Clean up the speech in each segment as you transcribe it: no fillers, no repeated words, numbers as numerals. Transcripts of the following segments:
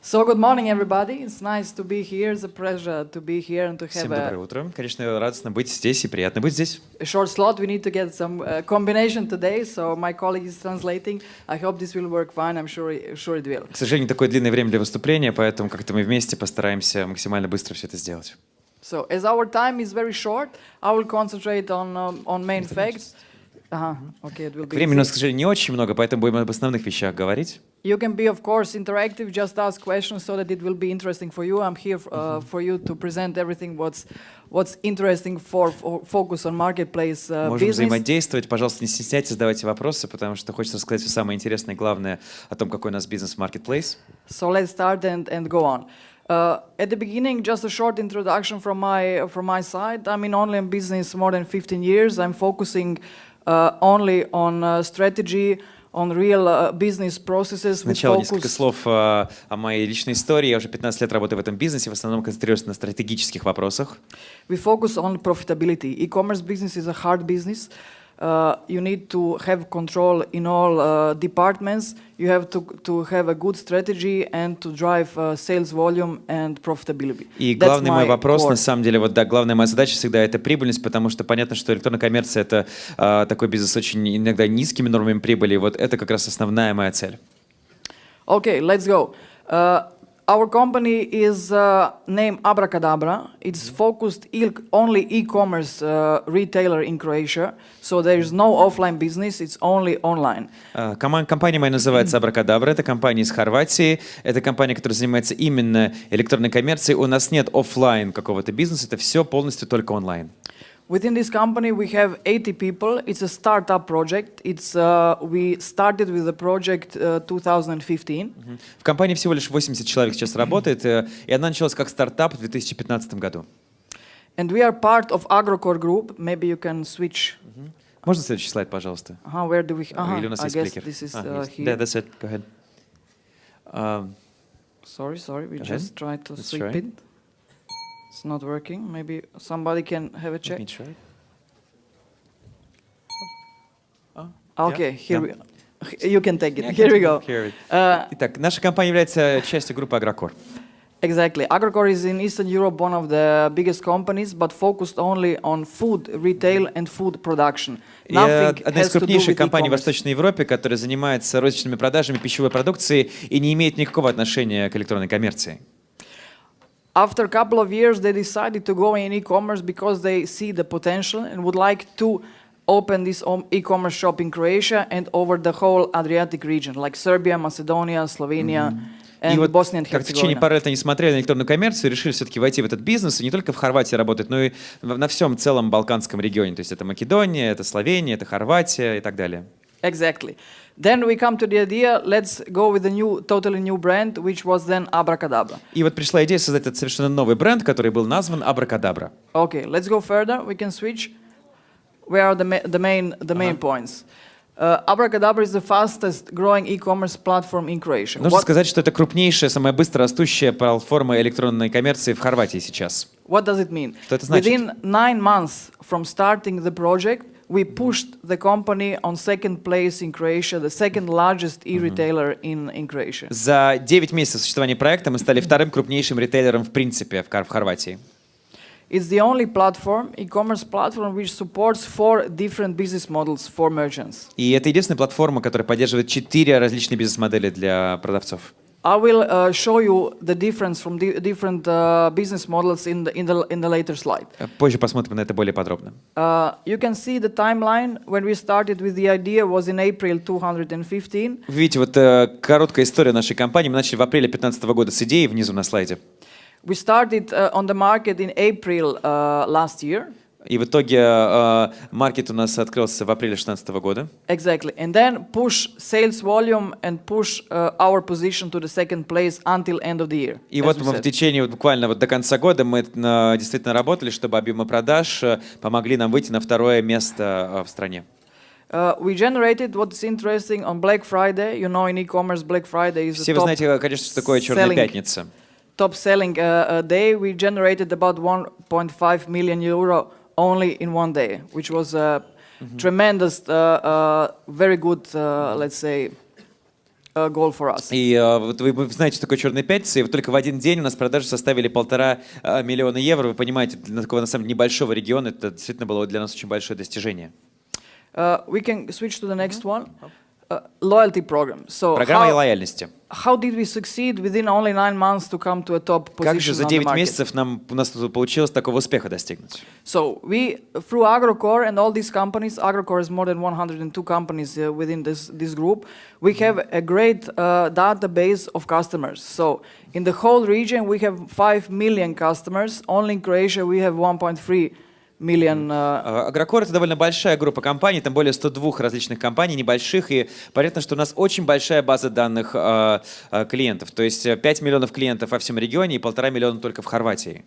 So good morning, everybody. It's nice to be here. It's a pleasure to be here and to Всем have доброе утро. Конечно, радостно быть здесь и приятно быть здесь. a short slot. We need to get some combination today, so my colleague is translating. I hope this will work fine. I'm sure it will. К сожалению, такое длинное время для выступления, поэтому как-то мы вместе постараемся максимально быстро все это сделать. So as our time is very short, I will concentrate on main facts. Okay, it will be Времени у нас, easy. к сожалению, не очень много, поэтому будем об основных вещах говорить. You can be, of course, interactive. Just ask questions so that it will be interesting for you. I'm here for you to present everything what's interesting for focus on marketplace Можем business. взаимодействовать. Пожалуйста, не стесняйтесь, задавайте вопросы, потому что хочется рассказать все самое интересное и главное о том, какой у нас бизнес в Marketplace. So let's start and go on. At the beginning, just a short introduction from my side. I'm in online business more than 15 years. I'm focusing only on strategy, on real business processes. Сначала несколько слов о моей личной истории. Я уже 15 лет работаю в этом бизнесе, в основном концентрируюсь на стратегических вопросах. We focus on profitability. E-commerce business is a hard business. You need to have control in all departments. You have to have a good strategy and to drive sales volume and profitability. И главный мой вопрос, на самом деле, главная моя задача всегда это прибыльность, потому что понятно, что электронная коммерция это такой бизнес с очень иногда низкими нормами прибыли. Вот это как раз основная моя цель. Okay, let's go. Our company is named Abracadabra. It's focused only e-commerce retailer in Croatia. So there is no offline business, it's only online. Компания моя называется Abracadabra. Это компания из Хорватии. Это компания, которая занимается именно электронной коммерцией. У нас нет офлайн какого-то бизнеса. Это все полностью только онлайн. Within this company, we have 80 people. It's a startup project. We started with the project 2015. В компании всего лишь 80 человек сейчас работает, и она началась как стартап в 2015 году. And we are part of Agrocor Group. Maybe you can switch. Можно следующий слайд, пожалуйста? Where do we? Или у нас I есть guess кликер? this is Есть. here. Yeah, that's it. Go ahead. Sorry. We Go just ahead. tried to Let's sweep try. it. It's not working. Maybe somebody can have a check. Let me try. Okay, Yeah. here you can take it. Yeah, Here we go. Here it- Итак, наша компания является частью группы Agrocor. Exactly. Agrocor is in Eastern Europe one of the biggest companies, but focused only on food retail and food production. И Nothing одна из has to do крупнейших with компаний в e-commerce. Восточной Европе, которая занимается розничными продажами пищевой продукции и не имеет никакого отношения к электронной коммерции. After a couple of years, they decided to go in e-commerce because they see the potential and would like to open this e-commerce shop in Croatia and over the whole Adriatic region, like Serbia, Macedonia, Slovenia, И and вот Bosnia and как в течение Herzegovina. пары лет они смотрели на электронную коммерцию, решили все-таки войти в этот бизнес, и не только в Хорватии работать, но и на всем целом Балканском регионе. То есть это Македония, это Словения, это Хорватия и так далее. Exactly. Then we come to the idea, let's go with a totally new brand, which was then Abracadabra. И вот пришла идея создать этот совершенно новый бренд, который был назван Abracadabra. Okay, let's go further. We can switch. Where are the main points? Abracadabra is the fastest growing e-commerce platform in Croatia. Нужно сказать, что это крупнейшая, самая быстро растущая платформа электронной коммерции в Хорватии сейчас. What does it mean? Что это значит? Within 9 months from starting the project, we pushed the company on second place in Croatia, the second largest e-retailer in Croatia. За 9 месяцев существования проекта мы стали вторым крупнейшим ритейлером в принципе в Хорватии. It's the only platform, e-commerce platform, which supports 4 different business models for merchants. И это единственная платформа, которая поддерживает 4 различные бизнес-модели для продавцов. I will show you the difference from different business models in the later slide. Позже посмотрим на это более подробно. You can see the timeline when we started with the idea was in April 2015. Видите, вот короткая история нашей компании. Мы начали в апреле 2015 года с идеей внизу на слайде. We started on the market in April last year. И в итоге маркет у нас открылся в апреле 2016 года. Exactly. And then push sales volume and push our position to the second place until end of the year. И вот мы в течение буквально вот до конца года мы действительно работали, чтобы объемы продаж помогли нам выйти на второе место в стране. We generated what's interesting on Black Friday. You know, in e-commerce, Black Friday is Все вы знаете, конечно, что такое Черная пятница. Top selling day. We generated about 1.5 million euro only in one day, which was a tremendous, very good, let's say, goal for us. И вот вы знаете, что такое черная пятница, и вот только в один день у нас продажи составили 1,5 миллиона евро. Вы понимаете, для такого на самом деле небольшого региона это действительно было для нас очень большое достижение. We can switch to the next one. Loyalty program. So Программа лояльности. how did we succeed within only 9 months to come to a top Как же position за on the 9 market? месяцев у нас тут получилось такого успеха достигнуть? So we, through Agrocore and all these companies, Agrocore is more than 102 companies within this group, we have a great database of customers. So in the whole region, we have 5 million customers. Only in Croatia, we have 1.3 million. Агрокор — это довольно большая группа компаний, там более 102 различных компаний, небольших, и понятно, что у нас очень большая база данных клиентов, то есть 5 миллионов клиентов во всем регионе и 1,5 миллиона только в Хорватии.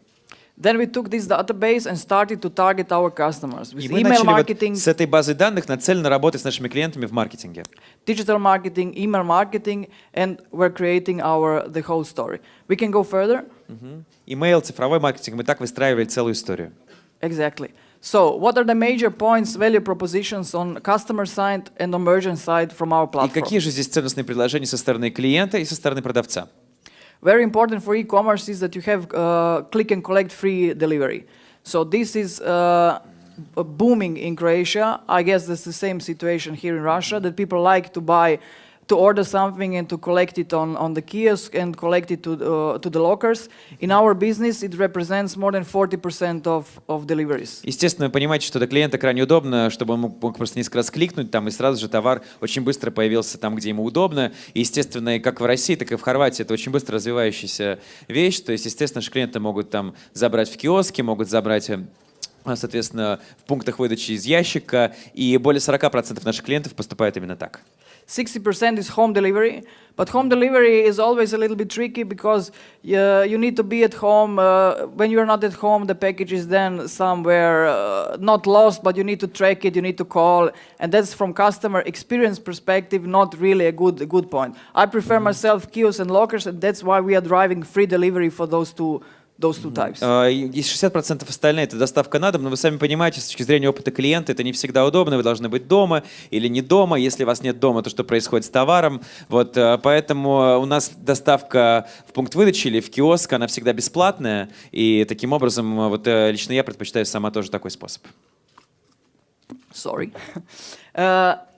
Then we took this database and started to target our customers with И мы email начали marketing, вот с этой базой данных нацеленно работать с нашими клиентами в маркетинге. digital marketing, email marketing, and we're creating the whole story. We can go further. Имейл, цифровой маркетинг, мы так выстраивали целую историю. Exactly. So, what are the major points, value propositions on customer side and on merchant side from our И platform? какие же здесь ценностные предложения со стороны клиента и со стороны продавца? Very important for e-commerce is that you have click and collect free delivery. So this is booming in Croatia. I guess that's the same situation here in Russia, that people like to order something and to collect it on the kiosk and collect it to the lockers. In our business, it represents more than 40% of deliveries. Естественно, вы понимаете, что для клиента крайне удобно, чтобы он мог просто несколько раз кликнуть там, и сразу же товар очень быстро появился там, где ему удобно. И, естественно, и как в России, так и в Хорватии это очень быстро развивающаяся вещь. То есть, естественно, что клиенты могут там забрать в киоске, могут забрать, соответственно, в пунктах выдачи из ящика. И более 40% наших клиентов поступает именно так. 60% is home delivery, but home delivery is always a little bit tricky because you need to be at home. When you're not at home, the package is then somewhere not lost, but you need to track it, you need to call, and that's from customer experience perspective not really a good point. I prefer myself kiosks and lockers, and that's why we are driving free delivery for those two types. И 60% остальные — это доставка на дом, но вы сами понимаете, с точки зрения опыта клиента, это не всегда удобно, вы должны быть дома или не дома. Если вас нет дома, то что происходит с товаром? Вот, поэтому у нас доставка в пункт выдачи или в киоск, она всегда бесплатная, и таким образом вот, лично я предпочитаю сама тоже такой способ. Sorry.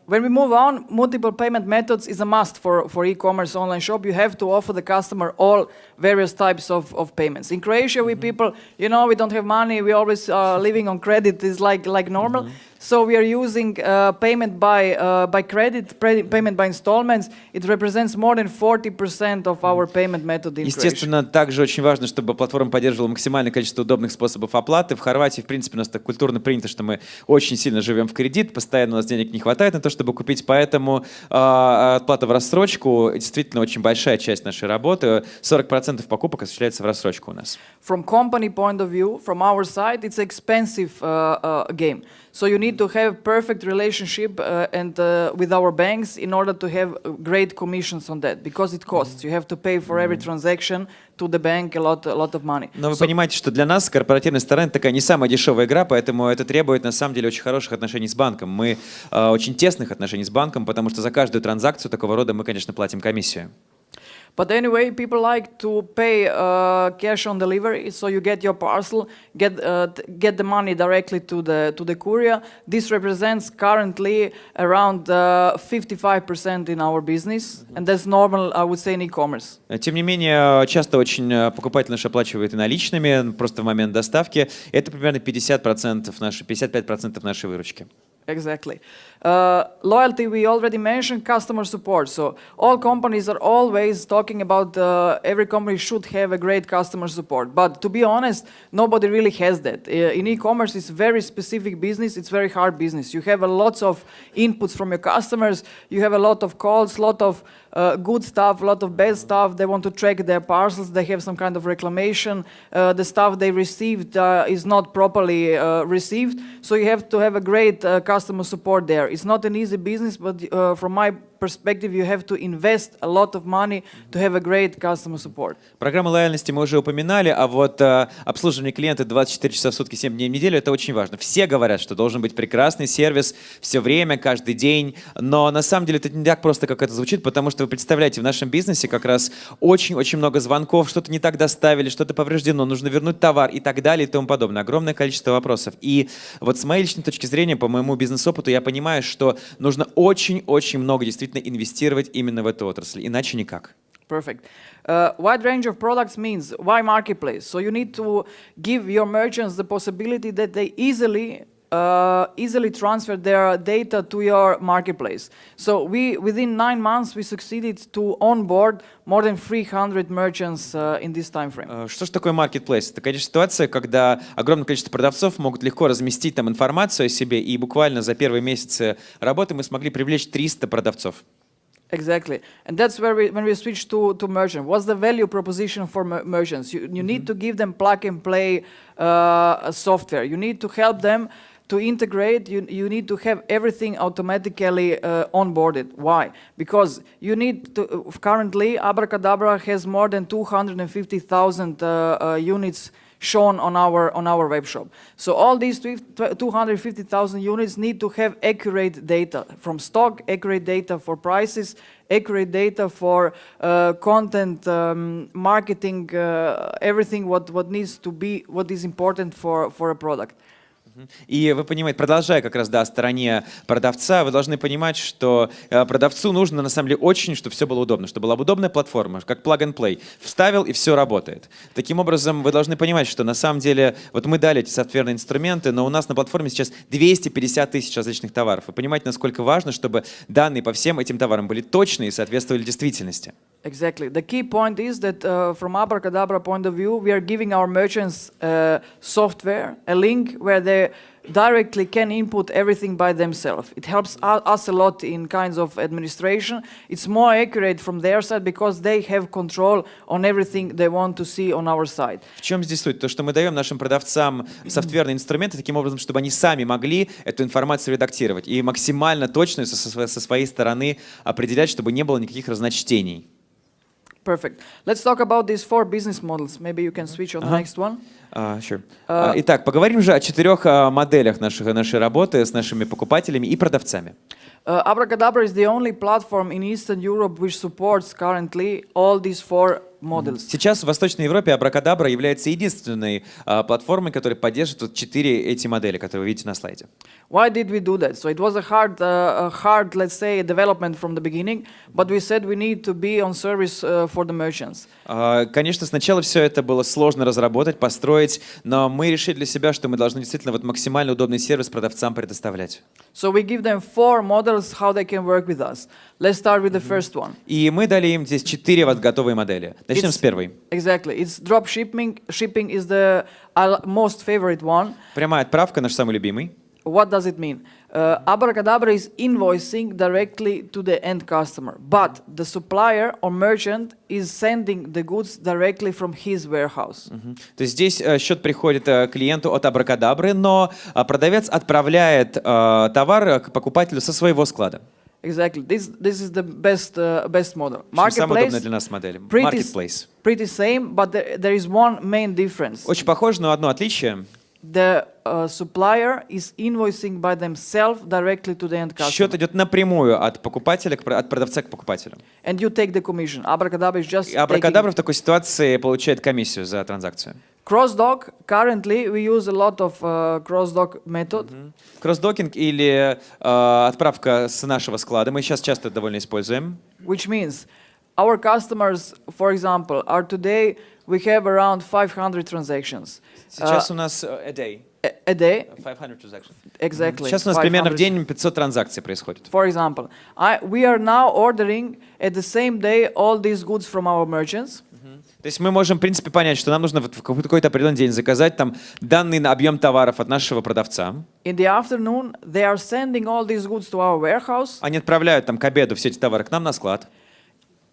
When we move on, multiple payment methods is a must for e-commerce online shop. You have to offer the customer all various types of payments. In Croatia, we people, we don't have money. We always living on credit. Is like normal. So we are using payment by credit, payment by installments. It represents more than 40% of our payment method in Croatia. Естественно, также очень важно, чтобы платформа поддерживала максимальное количество удобных способов оплаты. В Хорватии, в принципе, у нас так культурно принято, что мы очень сильно живем в кредит, постоянно у нас денег не хватает на то, чтобы купить, поэтому оплата в рассрочку действительно очень большая часть нашей работы. 40% покупок осуществляется в рассрочку у нас. From company point of view, from our side, it's an expensive game. So you need to have perfect relationship with our banks in order to have great commissions on that, because it costs. You have to pay for every transaction to the bank a lot of money. Но вы понимаете, что для нас корпоративная сторона — это такая не самая дешевая игра, поэтому это требует на самом деле очень хороших отношений с банком. Мы очень тесных отношений с банком, потому что за каждую транзакцию такого рода мы, конечно, платим комиссию. But anyway, people like to pay cash on delivery, so you get your parcel, get the money directly to the courier. This represents currently around 55% in our business, and that's normal, I would say, in e-commerce. Тем не менее, часто очень покупатель наш оплачивает и наличными, просто в момент доставки. Это примерно 55% нашей выручки. Exactly. Loyalty, we already mentioned, customer support. So all companies are always talking about every company should have a great customer support. But to be honest, nobody really has that. In e-commerce, it's very specific business. It's very hard business. You have a lot of inputs from your customers. You have a lot of calls, lot of good stuff, a lot of bad stuff. They want to track their parcels. They have some kind of reclamation. The stuff they received is not properly received. So you have to have a great customer support there. It's not an easy business, but from my perspective, you have to invest a lot of money to have a great customer support. Программа лояльности мы уже упоминали, а вот обслуживание клиента 24 часа в сутки, 7 дней в неделю, это очень важно. Все говорят, что должен быть прекрасный сервис все время, каждый день, но на самом деле это не так просто, как это звучит, потому что вы представляете, в нашем бизнесе как раз очень-очень много звонков, что-то не так доставили, что-то повреждено, нужно вернуть товар и так далее и тому подобное. Огромное количество вопросов. И вот с моей личной точки зрения, по моему бизнес-опыту, я понимаю, что нужно очень-очень много действительно инвестировать именно в эту отрасль, иначе никак. Perfect. Wide range of products means why marketplace? So you need to give your merchants the possibility that they easily transfer their data to your marketplace. So within 9 months, we succeeded to onboard more than 300 merchants in this time frame. Что же такое marketplace? Это, конечно, ситуация, когда огромное количество продавцов могут легко разместить там информацию о себе, и буквально за первые месяцы работы мы смогли привлечь 300 продавцов. Exactly. And that's where when we switch to merchant. What's the value proposition for merchants? You need to give them plug and play software. You need to help them to integrate. You need to have everything automatically onboarded. Why? Because you need to, currently, Abracadabra has more than 250,000 units shown on our web shop. So all these 250,000 units need to have accurate data from stock, accurate data for prices, accurate data for content, marketing, everything what needs to be, what is important for a product. И вы понимаете, продолжая как раз, да, о стороне продавца, вы должны понимать, что продавцу нужно, на самом деле, очень, чтобы все было удобно, чтобы была удобная платформа, как plug and play. Вставил, и все работает. Таким образом, вы должны понимать, что на самом деле, вот мы дали эти софтверные инструменты, но у нас на платформе сейчас 250 тысяч различных товаров. Вы понимаете, насколько важно, чтобы данные по всем этим товарам были точные и соответствовали действительности. Exactly. The key point is that from Abracadabra point of view, we are giving our merchants software, a link where they directly can input everything by themselves. It helps us a lot in kinds of administration. It's more accurate from their side because they have control on everything they want to see on our side. В чем здесь суть? То, что мы даем нашим продавцам софтверные инструменты таким образом, чтобы они сами могли эту информацию редактировать и максимально точно со своей стороны определять, чтобы не было никаких разночтений. Perfect. Let's talk about these 4 business models. Maybe you can switch on the next one. Sure. Итак, поговорим же о 4 моделях нашей работы с нашими покупателями и продавцами. Abracadabra is the only platform in Eastern Europe which supports currently all these 4 models. Сейчас в Восточной Европе Abracadabra является единственной платформой, которая поддерживает вот 4 эти модели, которые вы видите на слайде. Why did we do that? So it was a hard, let's say, development from the beginning, but we said we need to be on service for the merchants. Конечно, сначала все это было сложно разработать, построить, но мы решили для себя, что мы должны действительно вот максимально удобный сервис продавцам предоставлять. So we give them 4 models how they can work with us. Let's start with the first one. И мы дали им здесь 4 вот готовые модели. Начнем с первой. Exactly. It's drop shipping. Shipping is the most favorite one. Прямая отправка, наш самый любимый. What does it mean? Abracadabra is invoicing directly to the end customer, but the supplier or merchant is sending the goods directly from his warehouse. То есть здесь счет приходит клиенту от Abracadabra, но продавец отправляет товар к покупателю со своего склада. Exactly. This is the best model. Самая удобная для нас модель. Marketplace. Pretty same, but there is one main difference. Очень похоже, но одно отличие. The supplier is invoicing by themselves directly to the end customer. Счет идет напрямую от покупателя, от продавца к покупателю. And you take the commission. Abracadabra is just Abracadabra в такой ситуации получает комиссию за транзакцию. Cross-dock, currently we use a lot of cross-dock method. Кросс-докинг или отправка с нашего склада мы сейчас часто довольно используем. Which means our customers, for example, are today we have around 500 transactions. Сейчас у нас a day. A day. 500 transactions. Exactly. Сейчас у нас примерно в день 500 транзакций происходит. For example, we are now ordering at the same day all these goods from our merchants. То есть мы можем, в принципе, понять, что нам нужно в какой-то определенный день заказать там данный объем товаров от нашего продавца. In the afternoon, they are sending all these goods to our warehouse. Они отправляют там к обеду все эти товары к нам на склад.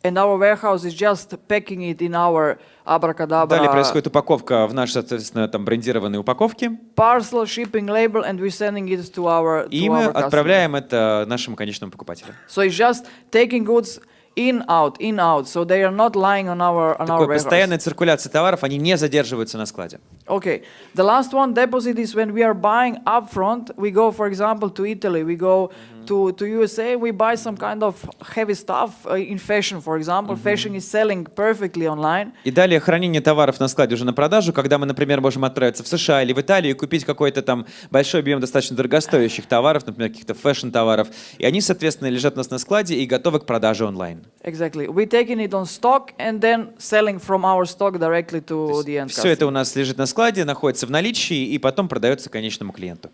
and our warehouse is just packing it in our abracadabra Далее происходит упаковка в наши, соответственно, там брендированные упаковки. parcel shipping label, and we're sending it to our И to мы our customer. отправляем это нашему конечному покупателю. So it's just taking goods in, out, so they are not lying on our Такой warehouse. постоянная циркуляция товаров, они не задерживаются на складе. Okay, the last one, deposit, is when we are buying upfront. We go, for example, to Italy, we go to USA, we buy some kind of heavy stuff in fashion, for example. Fashion is selling perfectly online. И далее хранение товаров на складе уже на продажу, когда мы, например, можем отправиться в США или в Италию и купить какой-то там большой объем достаточно дорогостоящих товаров, например, каких-то фэшн-товаров, и они, соответственно, лежат у нас на складе и готовы к продаже онлайн. Exactly. We're taking it on stock and then selling from our stock directly to the end Все это customer. у нас лежит на складе, находится в наличии и потом продается конечному клиенту.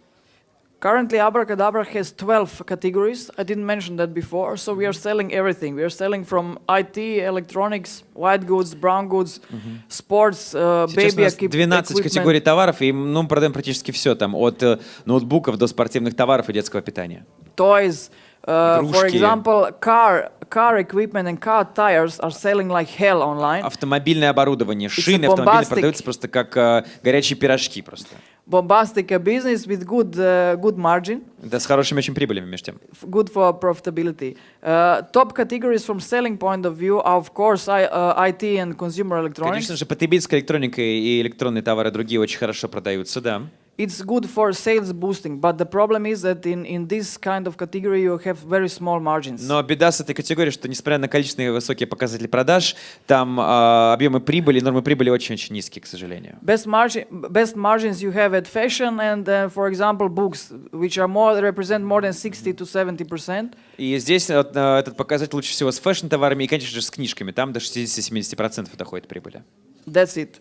Currently, Abracadabra has 12 categories. I didn't mention that before. So we are selling everything. We are selling from IT, electronics, white goods, brown goods, sports, Сейчас у baby нас 12 категорий equipment, товаров, и мы продаем практически все там, от ноутбуков до спортивных товаров и детского питания. toys. For Игрушки. example, car equipment and car tires are selling like hell online. Автомобильное оборудование, шины a автомобильные bombastic- продаются просто как горячие пирожки просто. Bombastic business with good margin, Да, с хорошими очень прибылями, между тем. good for profitability. Top categories from selling point of view are, of course, IT and consumer electronics. Конечно же, потребительская электроника и электронные товары другие очень хорошо продаются, да. It's good for sales boosting, but the problem is that in this kind of category you have very small margins. Но беда с этой категорией, что несмотря на количественные высокие показатели продаж, там объемы прибыли, нормы прибыли очень-очень низкие, к сожалению. Best margins you have at fashion and, for example, books, which are represent more than 60 to 70%. И здесь вот, этот показатель лучше всего с фэшн-товарами и, конечно же, с книжками. Там до 60-70% доходит прибыли. That's it.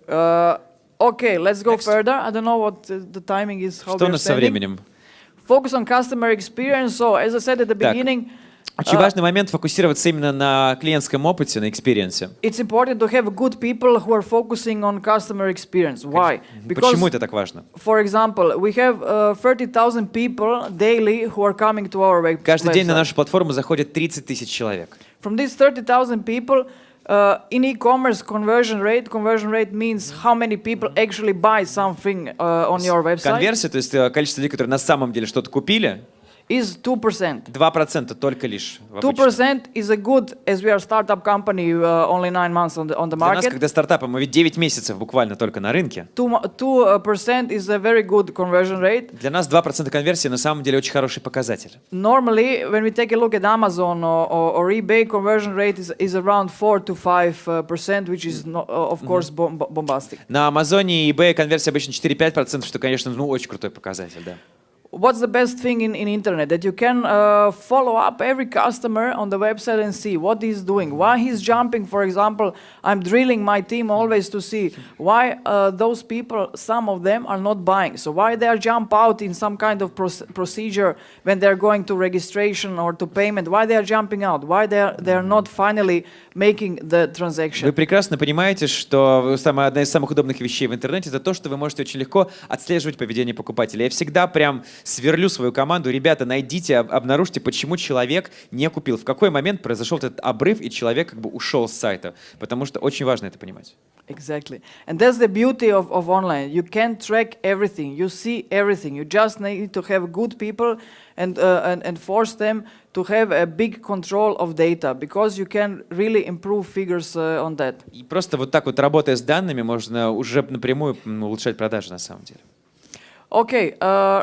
Okay, let's go further. I don't know what the timing is. How Что у we are нас со standing. временем? Focus on customer experience. So, as I said at the Так. beginning, Очень важный момент фокусироваться именно на клиентском опыте, на экспириенсе. it's important to have good people who are focusing on customer experience. Why? Почему это так важно? For example, we have 30,000 people daily who are coming to our Каждый день на website. нашу платформу заходит 30 тысяч человек. From these 30,000 people, in e-commerce conversion rate means how many people actually buy something on your website, Конверсия, то есть количество людей, которые на самом деле что-то купили, is 2%. 2% только лишь. в обычном. 2% is a good, as we are a startup company, only 9 months on the Для нас, market. когда стартапы, мы ведь 9 месяцев буквально только на рынке. 2% is a very good conversion rate. Для нас 2% конверсии на самом деле очень хороший показатель. Normally, when we take a look at Amazon or eBay, conversion rate is around 4 to 5%, which is, of course, bombastic. На Амазоне и eBay конверсия обычно 4-5%, что, конечно, очень крутой показатель, да. What's the best thing in internet? That you can follow up every customer on the website and see what he's doing, why he's jumping. For example, I'm drilling my team always to see why those people, some of them are not buying. So why they are jump out in some kind of procedure when they're going to registration or to payment, why they are jumping out, why they are not finally making the transaction. Вы прекрасно понимаете, что одна из самых удобных вещей в интернете это то, что вы можете очень легко отслеживать поведение покупателя. Я всегда прям сверлю свою команду: ребята, найдите, обнаружьте, почему человек не купил, в какой момент произошел этот обрыв и человек как бы ушел с сайта, потому что очень важно это понимать. Exactly. And that's the beauty of online. You can track everything. You see everything. You just need to have good people and force them to have a big control of data, because you can really improve figures on that. И просто вот так вот, работая с данными, можно уже напрямую улучшать продажи на самом деле. Okay,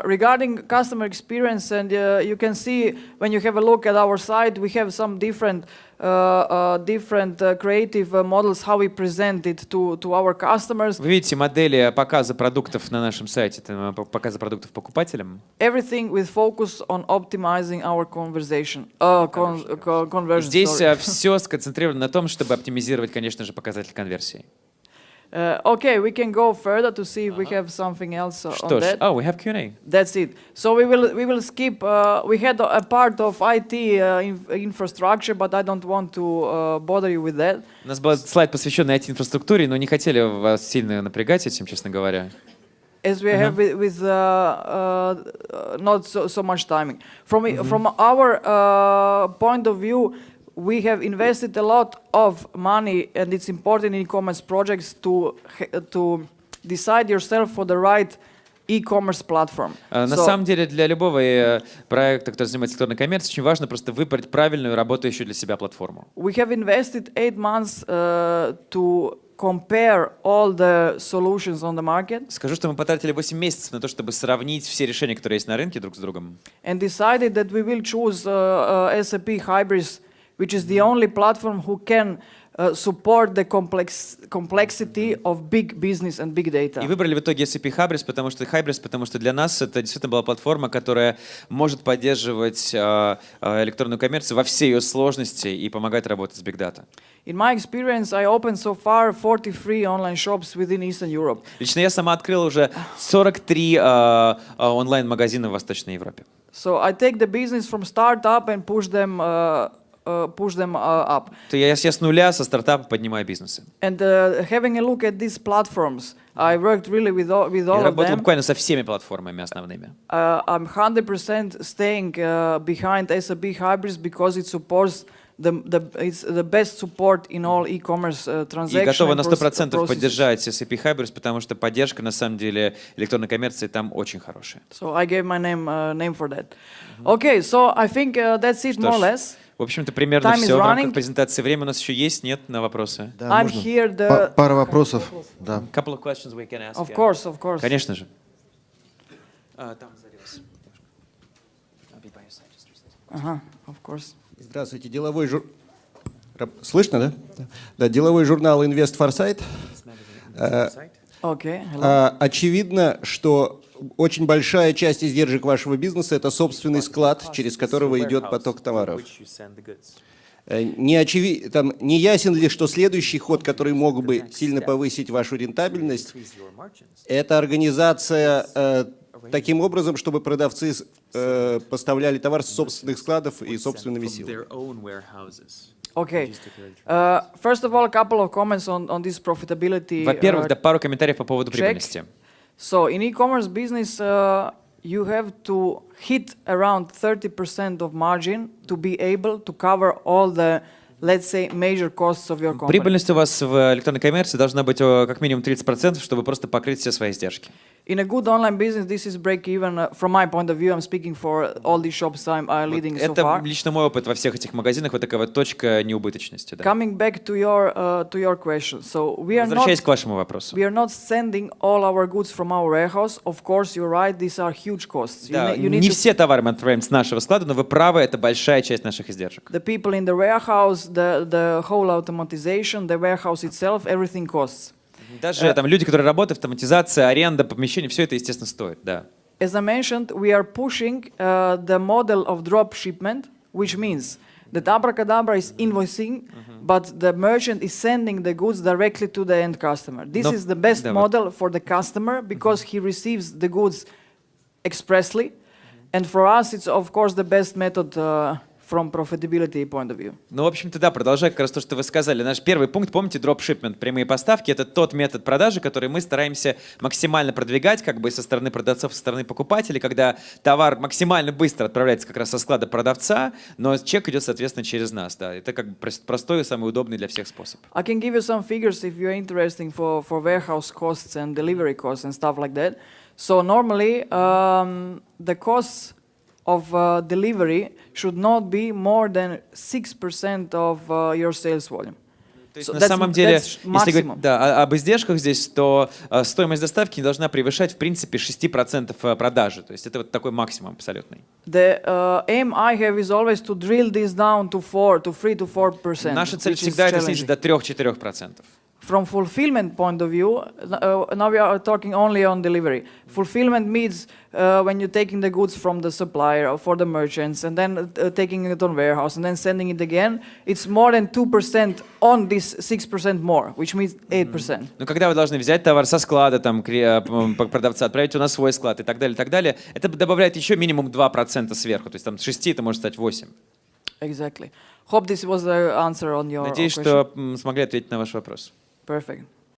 regarding customer experience, and you can see when you have a look at our site, we have some different creative models how we present it to our customers. Вы видите модели показа продуктов на нашем сайте, это показа продуктов покупателям. Everything with focus on optimizing our conversion. Здесь все сконцентрировано на том, чтобы оптимизировать, конечно же, показатель конверсии. Okay, we can go further to see if we have something else on Что ж, that. we have Q&A. That's it. So we will skip. We had a part of IT infrastructure, but I don't want to bother you with that. У нас был слайд, посвященный IT-инфраструктуре, но не хотели вас сильно напрягать этим, честно говоря. As we have with not so much timing. From our point of view, we have invested a lot of money, and it's important in e-commerce projects to decide yourself for the right e-commerce platform. На самом деле для любого проекта, который занимается электронной коммерцией, очень важно просто выбрать правильную работающую для себя платформу. We have invested 8 months to compare all the solutions on the market. Скажу, что мы потратили 8 месяцев на то, чтобы сравнить все решения, которые есть на рынке, друг с другом. And decided that we will choose SAP Hybris, which is the only platform who can support the complexity of big business and big data. И выбрали в итоге SAP Hybris, потому что для нас это действительно была платформа, которая может поддерживать электронную коммерцию во всей ее сложности и помогать работать с Big Data. In my experience, I opened so far 43 online shops within Eastern Europe. Лично я сама открыла уже 43 онлайн-магазина в Восточной Европе. So I take the business from startup and push them up. То я с нуля, со стартапа поднимаю бизнесы. And having a look at these platforms, I worked really with all Я of работал them. буквально со всеми платформами основными. I'm 100% staying behind SAP Hybris because it supports it's the best support in all e-commerce transactions. И готовы на 100% поддержать SAP Hybris, потому что поддержка на самом деле электронной коммерции там очень хорошая. So I gave my name for that. Okay, so I think that's it more or less. В общем-то, примерно все в рамках презентации. Время у нас еще есть, нет, на вопросы? Да, можно? Пара вопросов. Да. Couple of questions we can ask. Of course. Конечно же. Там зарилась. Of course. Здравствуйте, Слышно, да? Да, деловой журнал Invest Foresight. Okay. Очевидно, что очень большая часть издержек вашего бизнеса – это собственный склад, через которого идет поток товаров. Не ясен ли, что следующий ход, который мог бы сильно повысить вашу рентабельность, это организация таким образом, чтобы продавцы поставляли товар с собственных складов и собственными силами? Okay. First of all, a couple of comments on this profitability. Во-первых, пару комментариев по поводу прибыльности. So in e-commerce business, you have to hit around 30% of margin to be able to cover all the, let's say, major costs of your company. Прибыльность у вас в электронной коммерции должна быть как минимум 30%, чтобы просто покрыть все свои издержки. In a good online business, this is break-even. From my point of view, I'm speaking for all these shops I'm leading so far. Это лично мой опыт во всех этих магазинах, вот такая вот точка неубыточности. Да. Coming back to your question, so Возвращаясь к вашему вопросу. We are not sending all our goods from our warehouse. Of course, you're right. These are huge costs. Да, не все товары мы отправляем с нашего склада, но вы правы, это большая часть наших издержек. The people in the warehouse, the whole automatization, the warehouse itself, everything costs. Даже там люди, которые работают, автоматизация, аренда, помещение, все это, естественно, стоит, да. As I mentioned, we are pushing the model of drop shipment, which means that Abracadabra is invoicing, but the merchant is sending the goods directly to the end customer. This is the best model for the customer because he receives the goods expressly, and for us, it's of course the best method from profitability point of view. Ну, в общем-то, да, продолжая как раз то, что вы сказали. Наш первый пункт, помните, дропшипмент, прямые поставки, это тот метод продажи, который мы стараемся максимально продвигать, как бы со стороны продавцов, со стороны покупателей, когда товар максимально быстро отправляется как раз со склада продавца, но чек идет, соответственно, через нас. Да. Это как бы простой и самый удобный для всех способ. I can give you some figures if you're interested for warehouse costs and delivery costs and stuff like that. So normally, the costs of delivery should not be more than 6% of your sales volume. То есть на самом деле, если говорить об издержках здесь, то стоимость доставки не должна превышать в принципе 6% продажи. То есть это вот такой максимум абсолютный. The aim I have is always to drill this down to 3 to 4%. Наша цель всегда это снизить до 3-4%. From fulfillment point of view, now we are talking only on delivery. Fulfillment means when you're taking the goods from the supplier or for the merchants and then taking it on warehouse and then sending it again, it's more than 2% on this 6% more, which means 8%. Но когда вы должны взять товар со склада, там, продавца, отправить его на свой склад и так далее, это добавляет еще минимум 2% сверху. То есть там с 6 это может стать 8. Exactly. Hope this was the answer on your question. Надеюсь, что смогли ответить на ваш вопрос. Perfect.